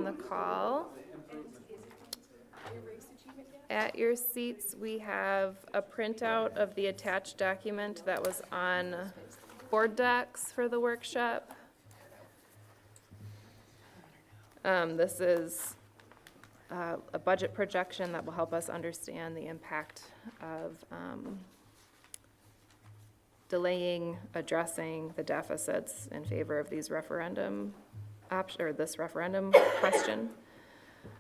the call. At your seats, we have a printout of the attached document that was on board docs for the workshop. This is a budget projection that will help us understand the impact of delaying addressing the deficits in favor of these referendum this referendum question.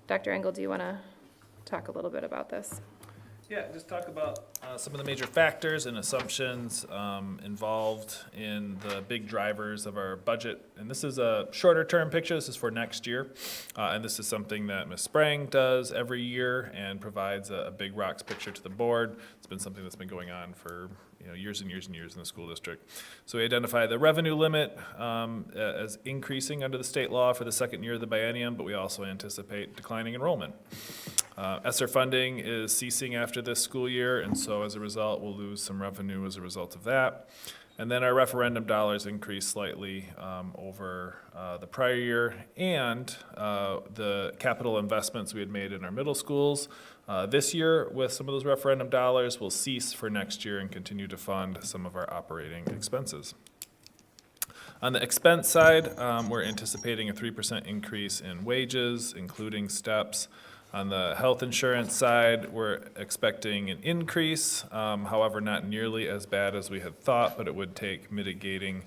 Dr. Engel, do you want to talk a little bit about this? Yeah, just talk about some of the major factors and assumptions involved in the big drivers of our budget. And this is a shorter term picture. This is for next year. And this is something that Ms. Sprang does every year and provides a big rocks picture to the board. It's been something that's been going on for years and years and years in the school district. So we identify the revenue limit as increasing under the state law for the second year of the biennium, but we also anticipate declining enrollment. ESSER funding is ceasing after this school year, and so as a result, we'll lose some revenue as a result of that. And then our referendum dollars increase slightly over the prior year, and the capital investments we had made in our middle schools this year with some of those referendum dollars will cease for next year and continue to fund some of our operating expenses. On the expense side, we're anticipating a 3% increase in wages, including steps. On the health insurance side, we're expecting an increase, however, not nearly as bad as we had thought, but it would take mitigating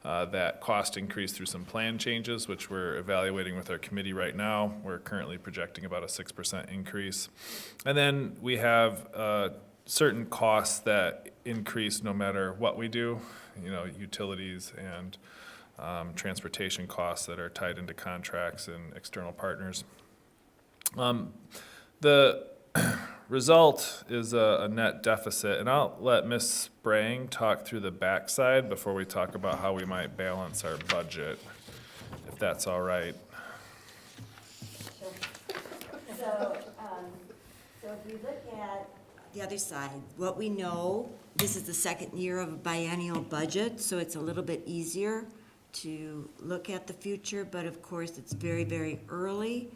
that cost increase through some plan changes, which we're evaluating with our committee right now. We're currently projecting about a 6% increase. And then we have certain costs that increase no matter what we do, utilities and transportation costs that are tied into contracts and external partners. The result is a net deficit, and I'll let Ms. Sprang talk through the backside before we talk about how we might balance our budget, if that's all right. Sure. So if we look at the other side, what we know, this is the second year of a biennial budget, so it's a little bit easier to look at the future, but of course it's very, very early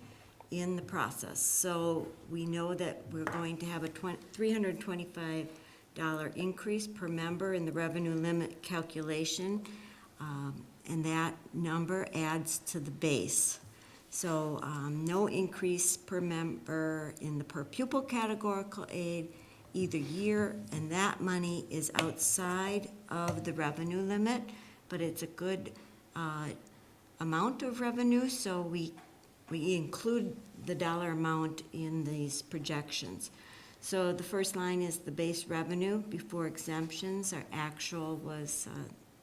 in the process. So we know that we're going to have a $325 increase per member in the revenue limit calculation, and that number adds to the base. So no increase per member in the per pupil categorical aid either year, and that money is outside of the revenue limit, but it's a good amount of revenue, so we include the dollar amount in these projections. So the first line is the base revenue before exemptions. Our actual was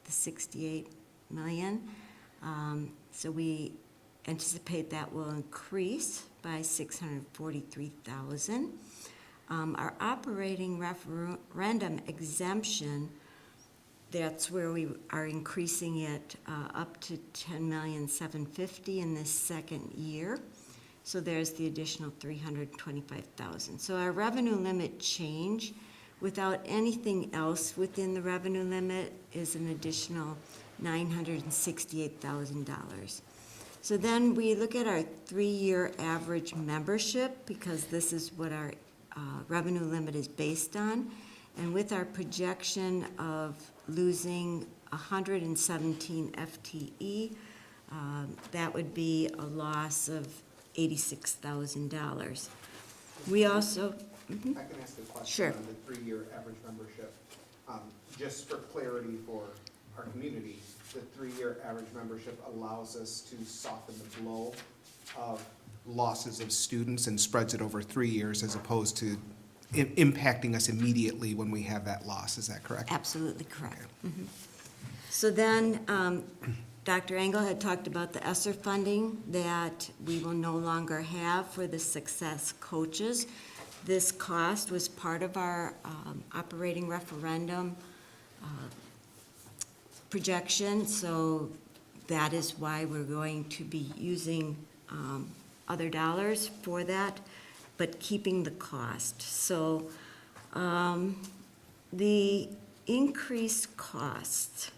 the 68 million. So we anticipate that will increase by 643,000. Our operating referendum exemption, that's where we are increasing it up to 10,750,000 in this second year. So there's the additional 325,000. So our revenue limit change without anything else within the revenue limit is an additional $968,000. So then we look at our 3-year average membership, because this is what our revenue limit is based on. And with our projection of losing 117 FTE, that would be a loss of $86,000. We also... I can ask a question Sure. on the 3-year average membership. Just for clarity for our community, the 3-year average membership allows us to soften the blow of losses of students and spreads it over 3 years as opposed to impacting us immediately when we have that loss. Is that correct? Absolutely correct. Mm-hmm. So then, Dr. Engel had talked about the ESSER funding that we will no longer have for the success coaches. This cost was part of our operating referendum projection, so that is why we're going to be using other dollars for that, but keeping the cost. So the increased costs,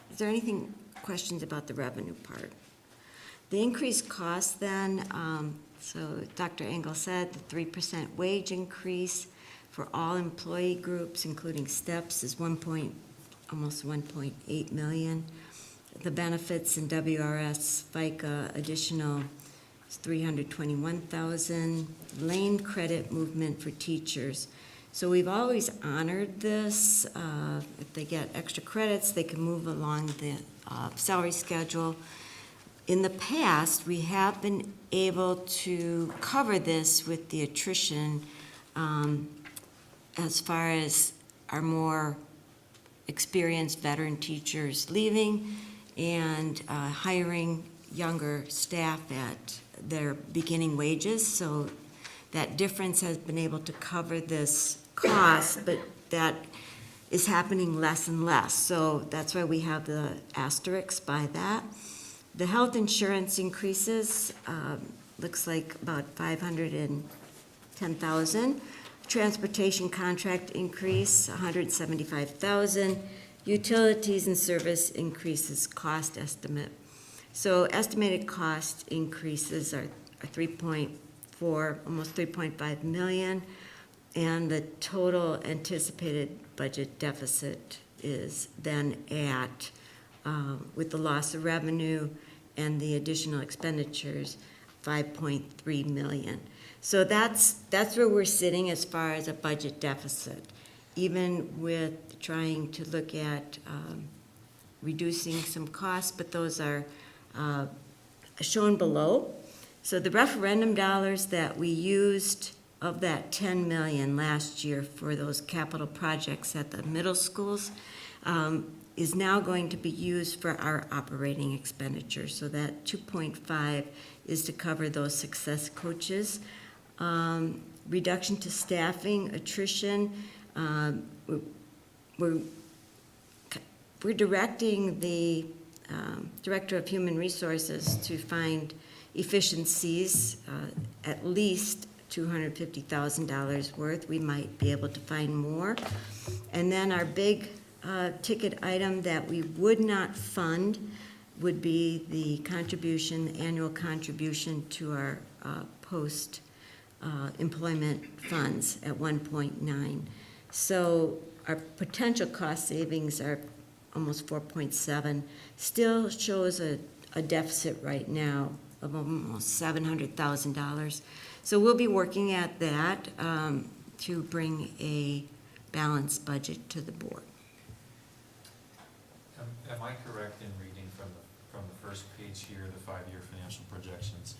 is there anything, questions about the revenue part? The increased cost then, so Dr. Engel said, the 3% wage increase for all employee groups, including steps, is almost 1.8 million. The benefits in WRS, FICA, additional is 321,000. Lane credit movement for teachers. So we've always honored this. If they get extra credits, they can move along the salary schedule. In the past, we have been able to cover this with the attrition as far as our more experienced veteran teachers leaving and hiring younger staff at their beginning wages. So that difference has been able to cover this cost, but that is happening less and less. So that's why we have the asterisks by that. The health insurance increases, looks like about 510,000. Transportation contract increase, 175,000. Utilities and service increases cost estimate. So estimated cost increases are 3.4, almost 3.5 million, and the total anticipated budget deficit is then at, with the loss of revenue and the additional expenditures, 5.3 million. So that's where we're sitting as far as a budget deficit, even with trying to look at reducing some costs, but those are shown below. So the referendum dollars that we used of that 10 million last year for those capital projects at the middle schools is now going to be used for our operating expenditures. So that 2.5 is to cover those success coaches. Reduction to staffing, attrition, we're directing the Director of Human Resources to find efficiencies, at least $250,000 worth. We might be able to find more. And then our big ticket item that we would not fund would be the contribution, the annual contribution to our post-employment funds at 1.9. So our potential cost savings are almost 4.7. Still shows a deficit right now of almost $700,000. So we'll be working at that to bring a balanced budget to the board. Am I correct in reading from the first page here, the 5-year financial projections,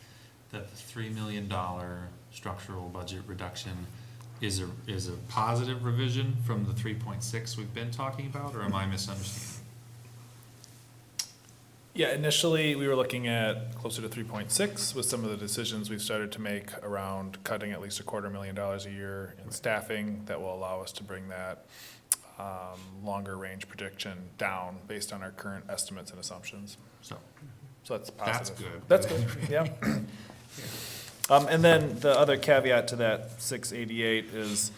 that the $3 million structural budget reduction is a positive revision from the 3.6 we've been talking about, or am I misunderstanding? Yeah, initially, we were looking at closer to 3.6 with some of the decisions we've started to make around cutting at least $250,000 a year in staffing that will allow us to bring that longer range prediction down based on our current estimates and assumptions. So that's positive. that's good. That's good, yeah. And then the other caveat to that 688 is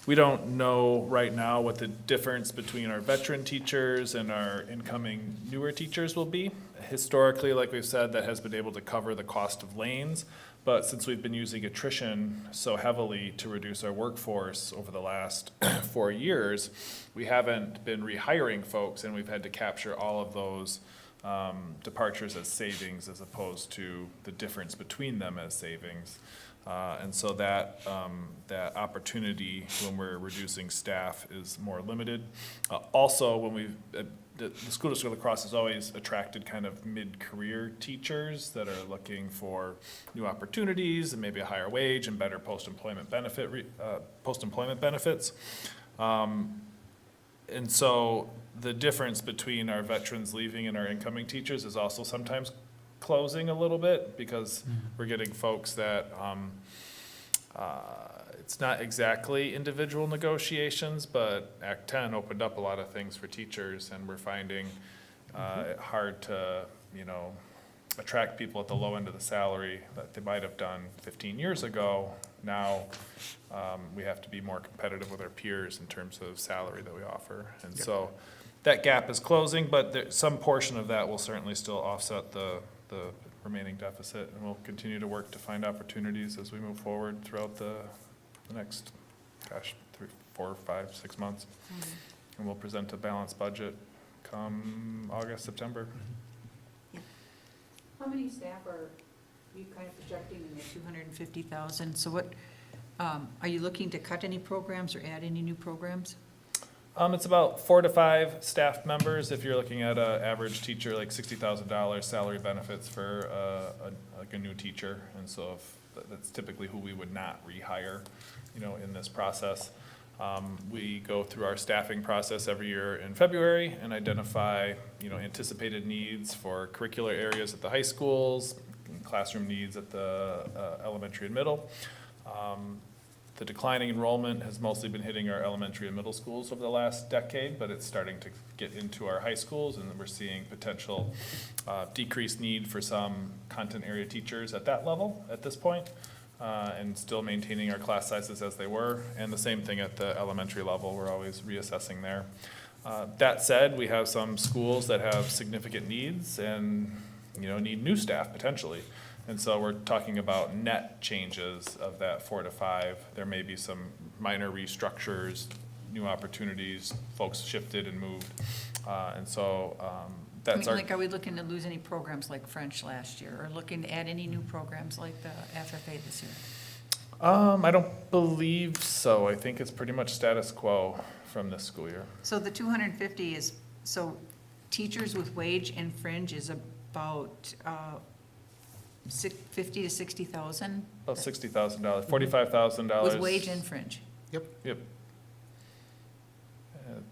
we don't know right now what the difference between our veteran teachers and our incoming newer teachers will be. Historically, like we've said, that has been able to cover the cost of lanes, but since we've been using attrition so heavily to reduce our workforce over the last 4 years, we haven't been rehiring folks, and we've had to capture all of those departures as savings as opposed to the difference between them as savings. And so that opportunity when we're reducing staff is more limited. Also, when the School District of La Crosse has always attracted kind of mid-career teachers that are looking for new opportunities and maybe a higher wage and better post-employment benefits. And so the difference between our veterans leaving and our incoming teachers is also sometimes closing a little bit because we're getting folks that it's not exactly individual negotiations, but Act 10 opened up a lot of things for teachers, and we're finding it hard to, attract people at the low end of the salary that they might have done 15 years ago. Now we have to be more competitive with our peers in terms of salary that we offer. And so that gap is closing, but some portion of that will certainly still offset the remaining deficit, and we'll continue to work to find opportunities as we move forward throughout the next, 3, 4, 5, 6 months. And we'll present a balanced budget come August, September. How many staff are you kind of projecting in the 250,000? So what, are you looking to cut any programs or add any new programs? It's about 4 to 5 staff members. If you're looking at an average teacher, like $60,000 salary benefits for like a new teacher. And so that's typically who we would not rehire, in this process. We go through our staffing process every year in February and identify, anticipated needs for curricular areas at the high schools, classroom needs at the elementary and middle. The declining enrollment has mostly been hitting our elementary and middle schools over the last decade, but it's starting to get into our high schools, and we're seeing potential decreased need for some content area teachers at that level at this point, and still maintaining our class sizes as they were, and the same thing at the elementary level. We're always reassessing there. That said, we have some schools that have significant needs and need new staff potentially. And so we're talking about net changes of that 4 to 5. There may be some minor restructures, new opportunities, folks shifted and moved. And so that's our. Like, are we looking to lose any programs like French last year, or looking to add any new programs like the FFA this year? I don't believe so. I think it's pretty much status quo from this school year. So the 250 is, so teachers with wage and fringe is about 50 to 60,000? About $60,000, $45,000. With wage and fringe, Yep.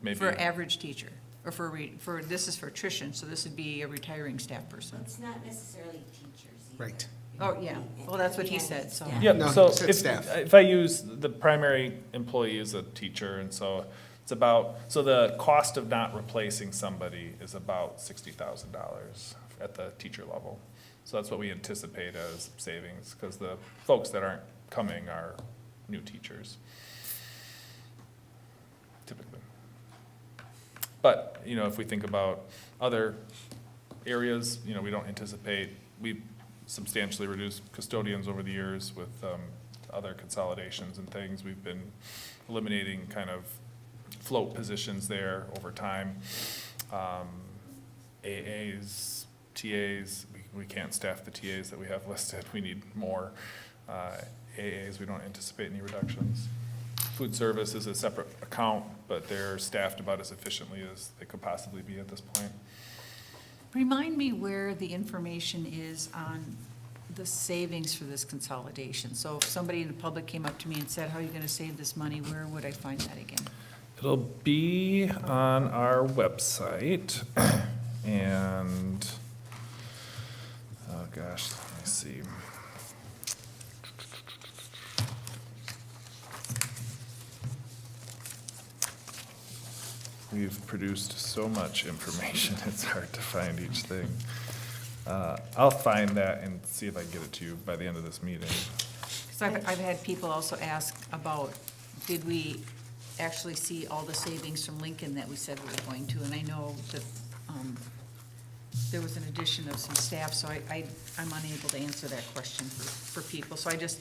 Maybe. for average teacher, or for, this is for attrition, so this would be a retiring staff person. It's not necessarily teachers either. Right. Oh, yeah, well, that's what he said, so. Yeah, No, so it's staff. if I use the primary employee as a teacher, and so it's about, so the cost of not replacing somebody is about $60,000 at the teacher level. So that's what we anticipate as savings, because the folks that aren't coming are new teachers, typically. But, if we think about other areas, we don't anticipate, we've substantially reduced custodians over the years with other consolidations and things. We've been eliminating kind of float positions there over time. AAs, TAs, we can't staff the TAs that we have listed. We need more. AAs, we don't anticipate any reductions. Food service is a separate account, but they're staffed about as efficiently as they could possibly be at this point. Remind me where the information is on the savings for this consolidation. So if somebody in the public came up to me and said, how are you gonna save this money, where would I find that again? It'll be on our website, and, oh gosh, let me see. We've produced so much information, it's hard to find each thing. I'll find that and see if I can get it to you by the end of this meeting. Because I've had people also ask about, did we actually see all the savings from Lincoln that we said we were going to? And I know that there was an addition of some staff, so I'm unable to answer that question for people. So I just,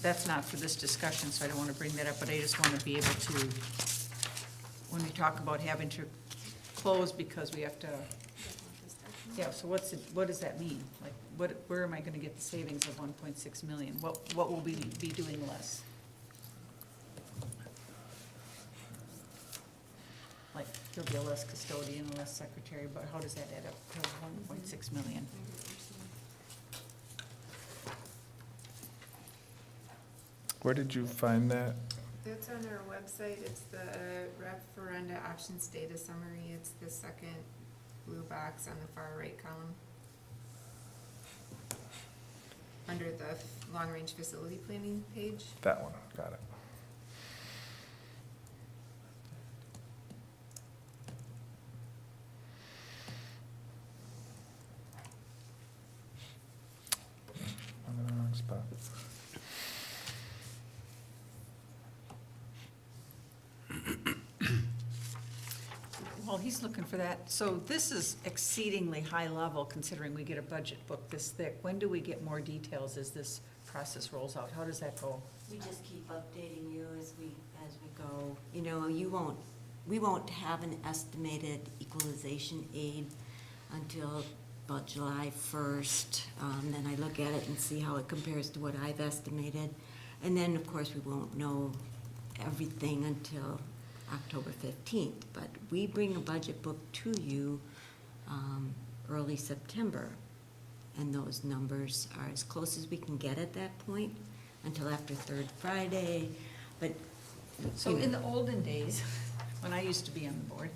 that's not for this discussion, so I don't want to bring that up, but I just want to be able to, when we talk about having to close because we have to, yeah, so what does that mean? Like, where am I gonna get the savings of 1.6 million? What will we be doing less? Like, there'll be a less custodian, a less secretary, but how does that add up to 1.6 million? Where did you find that? That's on our website, it's the referenda options data summary, it's the second blue box on the far right column. Under the long-range facility planning page. That one, got it. I'm in the wrong spot. While he's looking for that, so this is exceedingly high level considering we get a budget book this thick. When do we get more details as this process rolls out? How does that go? We just keep updating you as we go. You know, we won't have an estimated equalization aid until about July 1st. Then I look at it and see how it compares to what I've estimated. And then, of course, we won't know everything until October 15th. But we bring a budget book to you early September. And those numbers are as close as we can get at that point until after Third Friday. But So in the olden days, when I used to be on the board,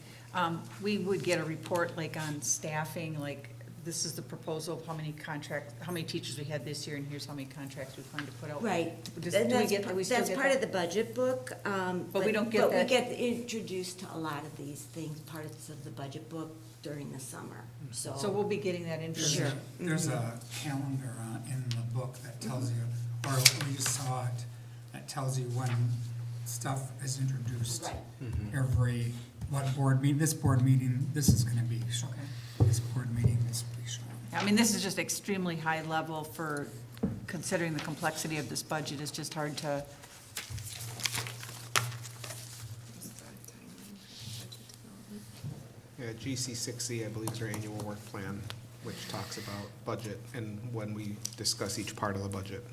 we would get a report like on staffing, like this is the proposal of how many teachers we had this year, and here's how many contracts we plan to put out. right, Do and we get, do we still that's get part of that? the budget book. But we don't get that- But we get introduced to a lot of these things, parts of the budget book during the summer, so. So we'll be getting that information. Sure. There's a calendar in the book that tells you, or we just saw it, that tells you when stuff is introduced. Right. Every, what board meeting, this board meeting, this is gonna be shown. Okay. This board meeting, this will be shown. I mean, this is just extremely high level for considering the complexity of this budget. It's just hard to, Yeah, GC 60, I believe, is our annual work plan, which talks about budget and when we discuss each part of the budget.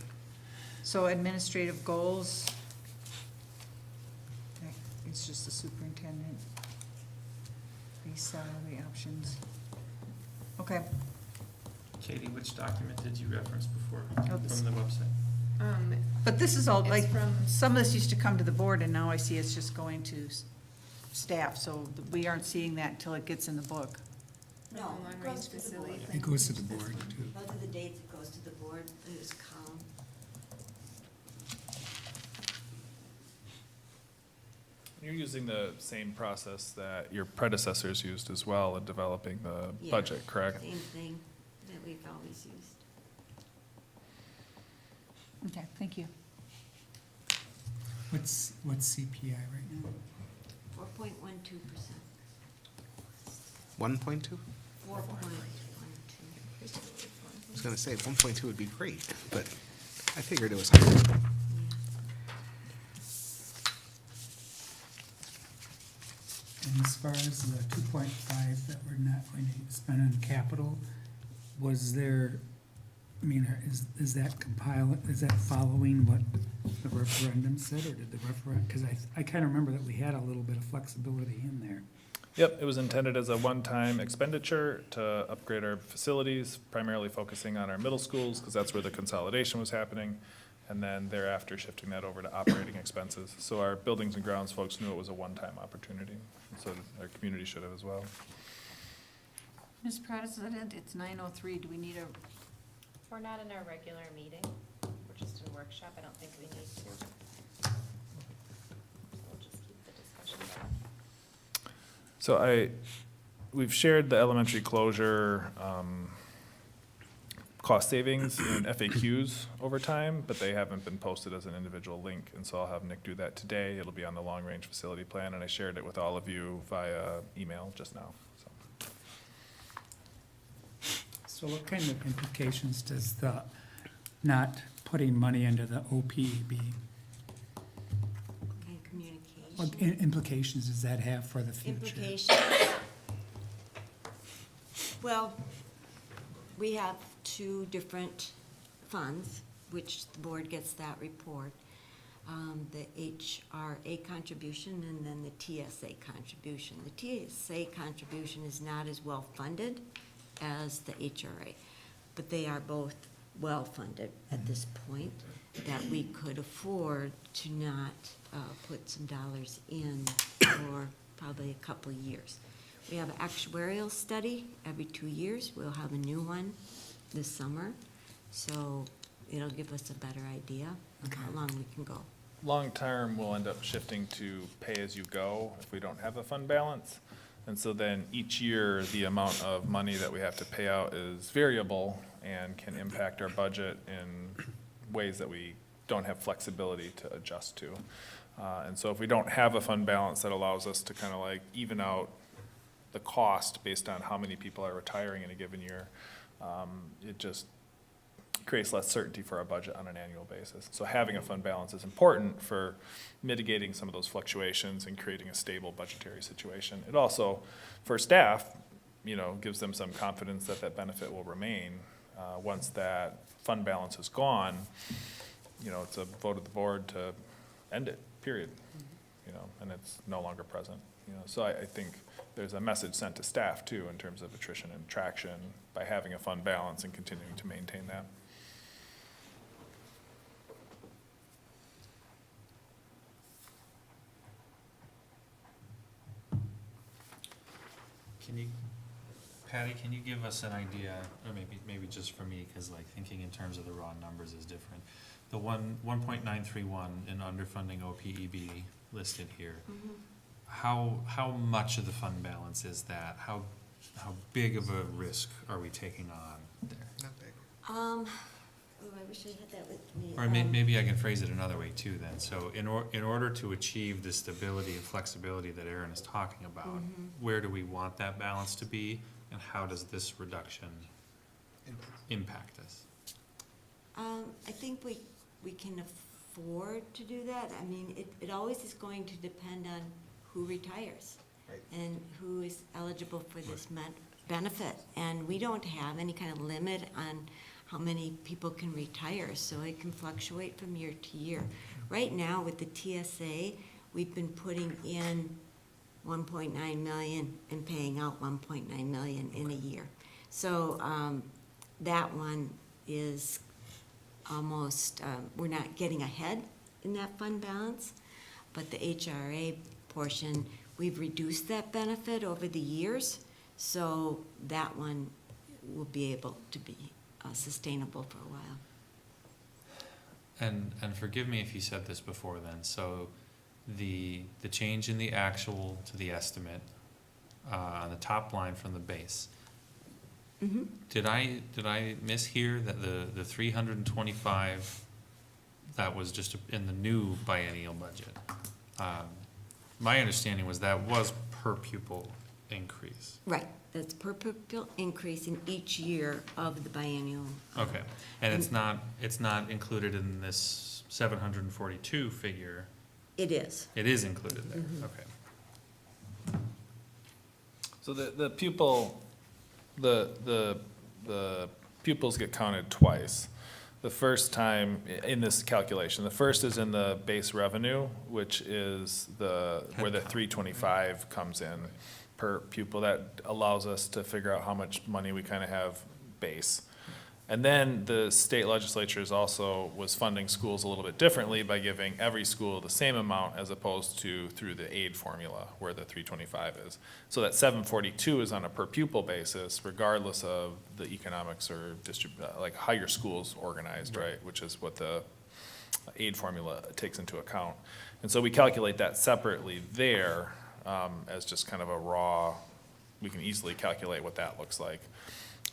so administrative goals. Okay, it's just the superintendent. Base salary options. Okay, Katie, which document did you reference before Oh, this- from the website? but this is all, It's like, from- some of this used to come to the board, and now I see it's just going to staff, so we aren't seeing that until it gets in the book. No, Long it range goes to the facility board. plan. It goes to the board too. Those are the dates it goes to the board, there's a column. You're using the same process that your predecessors used as well in developing the Yeah, budget, correct? Same thing that we've always used. Okay, thank you. What's CPI right now? 4.12%. 1.2? 4.12. I was gonna say 1.2 would be great, but I figured it was higher. And as far as the 2.5 that we're not going to spend on capital, was there, I mean, is that is that following what the referendum said, or did the because I kind of remember that we had a little bit of flexibility in there. Yep, it was intended as a one-time expenditure to upgrade our facilities, primarily focusing on our middle schools, because that's where the consolidation was happening, and then thereafter shifting that over to operating expenses. So our buildings and grounds folks knew it was a one-time opportunity, so our community should have as well. Ms. President, it's 9:03. Do we need a, We're not in our regular meeting, we're just in workshop, I don't think we need to. We'll just keep the discussion going. So we've shared the elementary closure cost savings and FAQs over time, but they haven't been posted as an individual link, and so I'll have Nick do that today. It'll be on the long-range facility plan, and I shared it with all of you via email just now, so. So what kind of implications does the not putting money into the OPEB, And communication. what implications does that have for the future? Implications. Well, we have two different funds, which the board gets that report. The HRA contribution and then the TSA contribution. The TSA contribution is not as well funded as the HRA, but they are both well-funded at this point, that we could afford to not put some dollars in for probably a couple of years. We have an actuarial study every 2 years. We'll have a new one this summer, so it'll give us a better idea of how long we can go. Long-term, we'll end up shifting to pay-as-you-go if we don't have a fund balance. And so then each year, the amount of money that we have to pay out is variable and can impact our budget in ways that we don't have flexibility to adjust to. And so if we don't have a fund balance that allows us to kind of like even out the cost based on how many people are retiring in a given year, it just creates less certainty for our budget on an annual basis. So having a fund balance is important for mitigating some of those fluctuations and creating a stable budgetary situation. It also, for staff, gives them some confidence that that benefit will remain. Once that fund balance is gone, it's a vote of the board to end it, period. And it's no longer present. So I think there's a message sent to staff too in terms of attrition and traction by having a fund balance and continuing to maintain that. Patty, can you give us an idea, or maybe just for me, because like thinking in terms of the raw numbers is different. The 1.931 in underfunding OPEB listed here, how much of the fund balance is that? How big of a risk are we taking on there? Not big. Oh, I wish I had that with me. Or maybe I can phrase it another way too then. So in order to achieve the stability and flexibility that Erin is talking about, where do we want that balance to be? And how does this reduction impact us? I think we can afford to do that. I mean, it always is going to depend on who retires. Right. And who is eligible for this benefit. And we don't have any kind of limit on how many people can retire, so it can fluctuate from year to year. Right now, with the TSA, we've been putting in 1.9 million and paying out 1.9 million in a year. So that one is almost, we're not getting ahead in that fund balance, but the HRA portion, we've reduced that benefit over the years, so that one will be able to be sustainable for a while. And forgive me if you said this before then, so the change in the actual to the estimate on the top line from the base, did I mishear that the 325 that was just in the new biennial budget? My understanding was that was per pupil increase. Right, that's per pupil increase in each year of the biennial. Okay, and it's not included in this 742 figure? It is. It is included there, okay. So the pupil, the pupils get counted twice. The first time in this calculation, the first is in the base revenue, which is where the 325 comes in per pupil. That allows us to figure out how much money we kind of have base. And then the state legislature was funding schools a little bit differently by giving every school the same amount as opposed to through the aid formula where the 325 is. So that 742 is on a per pupil basis regardless of the economics or like how your school's organized, right? Which is what the aid formula takes into account. And so we calculate that separately there as just kind of a raw, we can easily calculate what that looks like.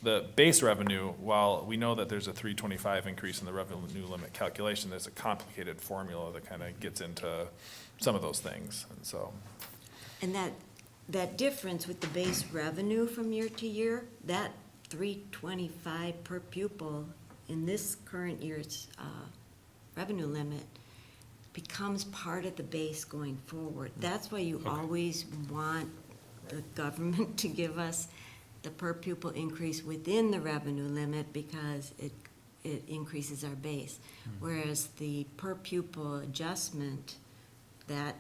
The base revenue, while we know that there's a 325 increase in the revenue limit calculation, there's a complicated formula that kind of gets into some of those things, and so. And that difference with the base revenue from year to year, that 325 per pupil in this current year's revenue limit becomes part of the base going forward. That's why you always want the government to give us the per pupil increase within the revenue limit because it increases our base. Whereas the per pupil adjustment, that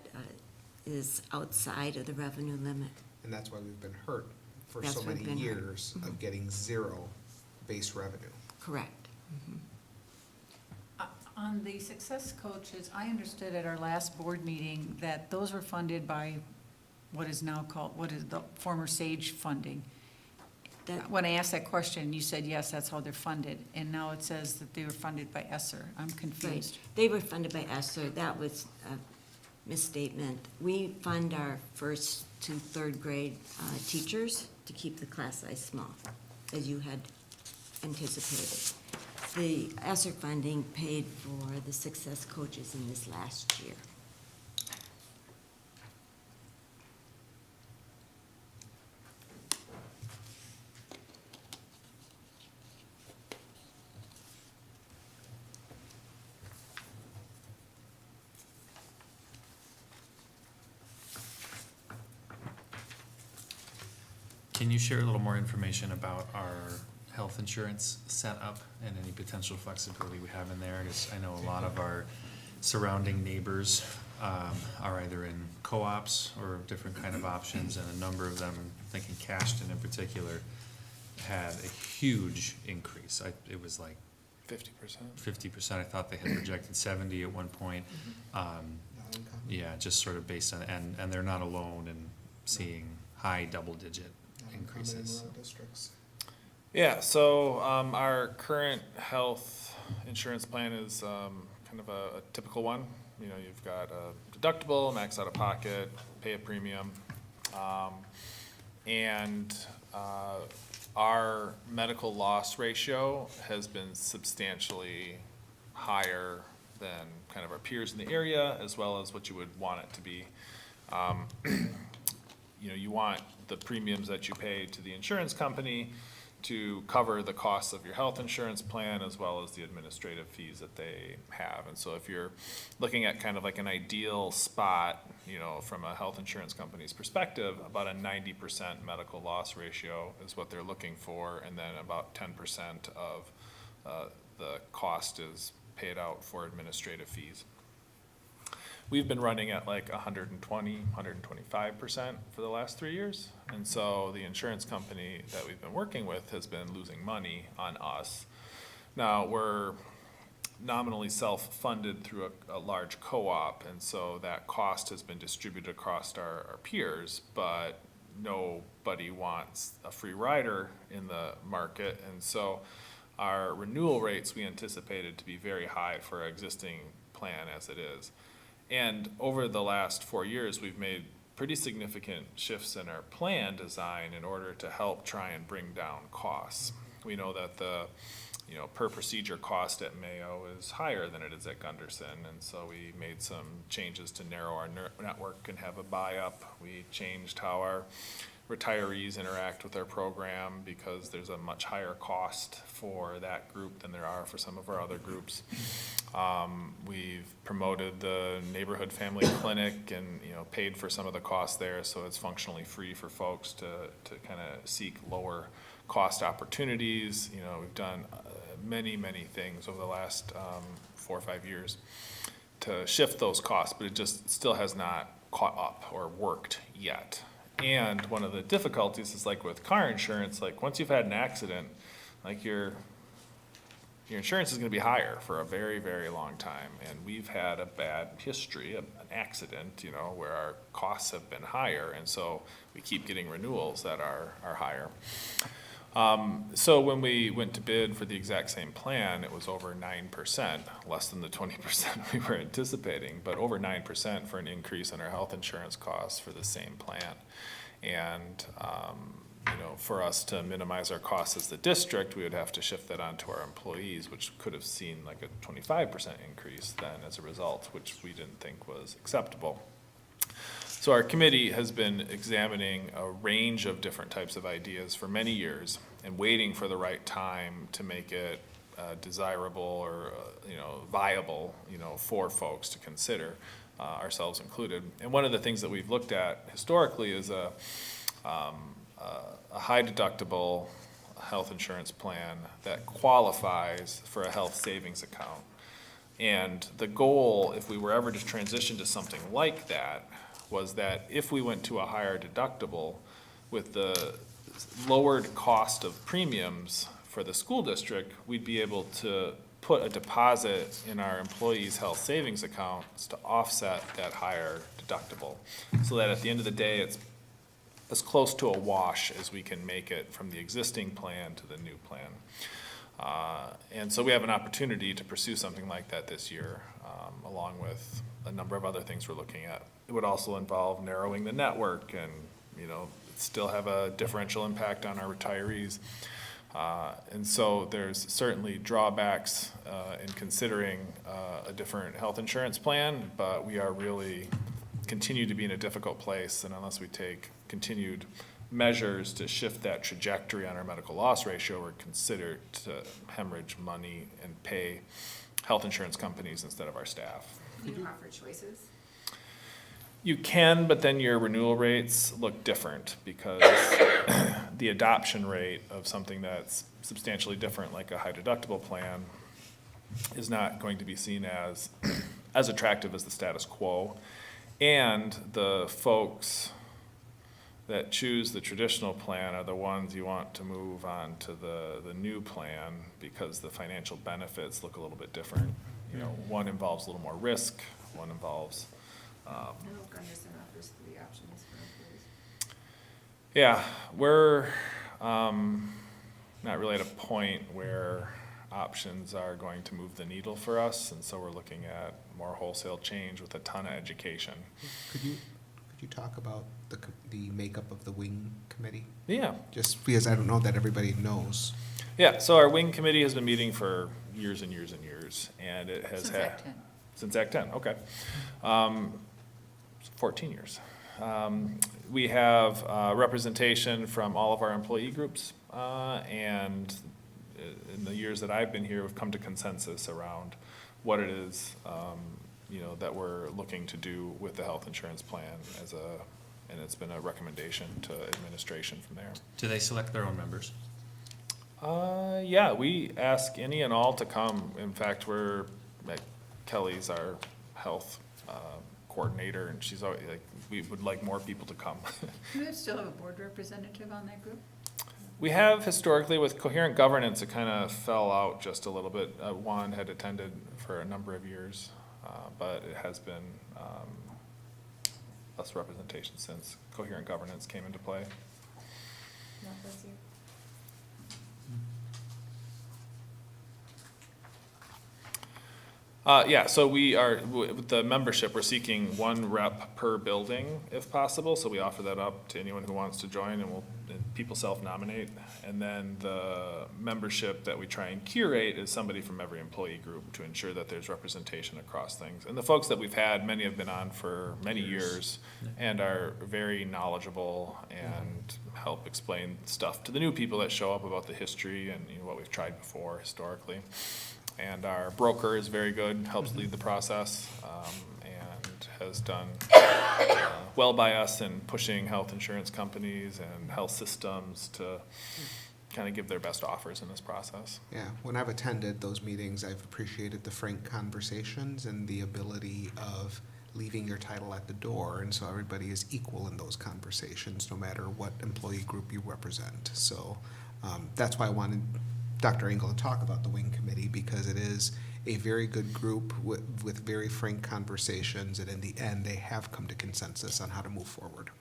is outside of the revenue limit. And that's why we've been hurt for That's so why many we've been hurt. years of getting zero base revenue. Correct. On the success coaches, I understood at our last board meeting that those were funded by what is the former SAGE funding. That- When I asked that question, you said, yes, that's how they're funded, and now it says that they were funded by ESSER. I'm confused. Right. They were funded by ESSER. That was a misstatement. We fund our first to third grade teachers to keep the class size small, as you had anticipated. The ESSER funding paid for the success coaches in this last year. Can you share a little more information about our health insurance setup and any potential flexibility we have in there? Because I know a lot of our surrounding neighbors are either in co-ops or different kind of options, and a number of them, I'm thinking Cashton in particular, had a huge increase. It was like 50%. 50%. I thought they had projected 70 at one point. Yeah, just sort of based on, and they're not alone in seeing high double-digit increases. Districts. Yeah, so our current health insurance plan is kind of a typical one. You know, you've got a deductible, max out of pocket, pay a premium. And our medical loss ratio has been substantially higher than kind of our peers in the area, as well as what you would want it to be. You know, you want the premiums that you pay to the insurance company to cover the costs of your health insurance plan, as well as the administrative fees that they have. And so if you're looking at kind of like an ideal spot, you know, from a health insurance company's perspective, about a 90% medical loss ratio is what they're looking for, and then about 10% of the cost is paid out for administrative fees. We've been running at like 120, 125% for the last 3 years. And so the insurance company that we've been working with has been losing money on us. Now, we're nominally self-funded through a large co-op, and so that cost has been distributed across our peers, but nobody wants a free rider in the market. And so our renewal rates we anticipated to be very high for our existing plan as it is. And over the last 4 years, we've made pretty significant shifts in our plan design in order to help try and bring down costs. We know that the, you know, per procedure cost at Mayo is higher than it is at Gunderson, and so we made some changes to narrow our network and have a buy-up. We changed how our retirees interact with our program because there's a much higher cost for that group than there are for some of our other groups. We've promoted the neighborhood family clinic and, you know, paid for some of the costs there, so it's functionally free for folks to kind of seek lower cost opportunities. You know, we've done many things over the last 4 or 5 years to shift those costs, but it just still has not caught up or worked yet. And one of the difficulties is, like with car insurance, like once you've had an accident, like your insurance is gonna be higher for a very long time. And we've had a bad history, an accident, you know, where our costs have been higher, and so we keep getting renewals that are higher. So when we went to bid for the exact same plan, it was over 9%, less than the 20% we were anticipating, but over 9% for an increase in our health insurance costs for the same plan. And, you know, for us to minimize our costs as the district, we would have to shift that onto our employees, which could have seen like a 25% increase then as a result, which we didn't think was acceptable. So our committee has been examining a range of different types of ideas for many years and waiting for the right time to make it desirable or, you know, viable, you know, for folks to consider, ourselves included. And one of the things that we've looked at historically is a high deductible health insurance plan that qualifies for a health savings account. And the goal, if we were ever to transition to something like that, was that if we went to a higher deductible with the lowered cost of premiums for the school district, we'd be able to put a deposit in our employees' health savings accounts to offset that higher deductible, so that at the end of the day, it's as close to a wash as we can make it from the existing plan to the new plan. And so we have an opportunity to pursue something like that this year, along with a number of other things we're looking at. It would also involve narrowing the network and, you know, still have a differential impact on our retirees. And so there's certainly drawbacks in considering a different health insurance plan, but we are really continue to be in a difficult place, and unless we take continued measures to shift that trajectory on our medical loss ratio, we're considered to hemorrhage money and pay health insurance companies instead of our staff. Can you offer choices? You can, but then your renewal rates look different because the adoption rate of something that's substantially different, like a high deductible plan, is not going to be seen as, as attractive as the status quo. And the folks that choose the traditional plan are the ones you want to move on to the new plan, because the financial benefits look a little bit different. You know, one involves a little more risk, one involves, I know Gunderson offers 3 options for employees. yeah, we're not really at a point where options are going to move the needle for us, and so we're looking at more wholesale change with a ton of education. Could you talk about the makeup of the wing committee? Yeah, Just because I don't know that everybody knows. yeah, so our wing committee has been meeting for years and years and years, and it has Since had. Act 10. Since Act 10, okay. 14 years. We have representation from all of our employee groups, and in the years that I've been here, we've come to consensus around what it is, you know, that we're looking to do with the health insurance plan and it's been a recommendation to administration from there. Do they select their own members? Yeah, we ask any and all to come. In fact, Kelly's our health coordinator, and she's always like, we would like more people to come. Do you still have a board representative on that group? We have historically with coherent governance, it kind of fell out just a little bit. Juan had attended for a number of years, but it has been less representation since coherent governance came into play. Not this year. Yeah, so we are, with the membership, we're seeking 1 rep per building if possible, so we offer that up to anyone who wants to join, and people self-nominate. And then the membership that we try and curate is somebody from every employee group to ensure that there's representation across things. And the folks that we've had, many have been on for many years and are very knowledgeable and help explain stuff to the new people that show up about the history and, you know, what we've tried before historically. And our broker is very good, helps lead the process, and has done well by us in pushing health insurance companies and health systems to kind of give their best offers in this process. Yeah, when I've attended those meetings, I've appreciated the frank conversations and the ability of leaving your title at the door, and so everybody is equal in those conversations, no matter what employee group you represent. So that's why I wanted Dr. Engel to talk about the wing committee, because it is a very good group with very frank conversations, and in the end, they have come to consensus on how to move forward.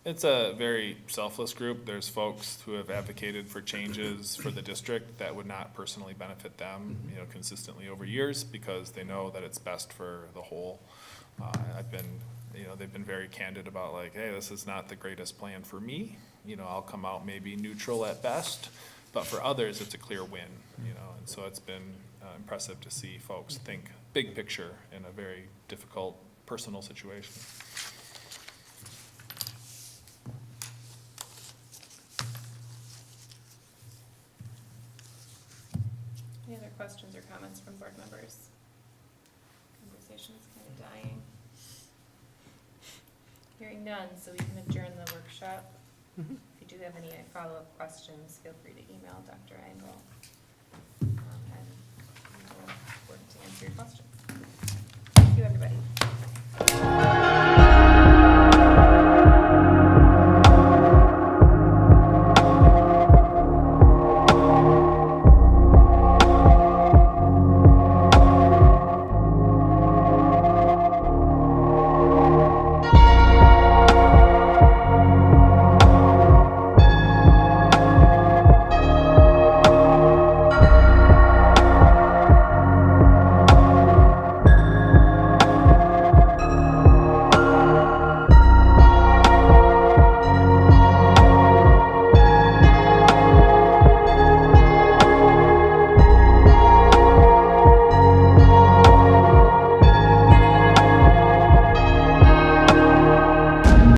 It's a very selfless group. There's folks who have advocated for changes for the district that would not personally benefit them, you know, consistently over years, because they know that it's best for the whole. They've been very candid about like, hey, this is not the greatest plan for me. You know, I'll come out maybe neutral at best, but for others, it's a clear win, you know, and so it's been impressive to see folks think big picture in a very difficult personal situation. Any other questions or comments from board members? Conversation's kind of dying. Hearing none, so we can adjourn the workshop. If you do have any follow-up questions, feel free to email Dr. Engel, and we will work to answer your questions.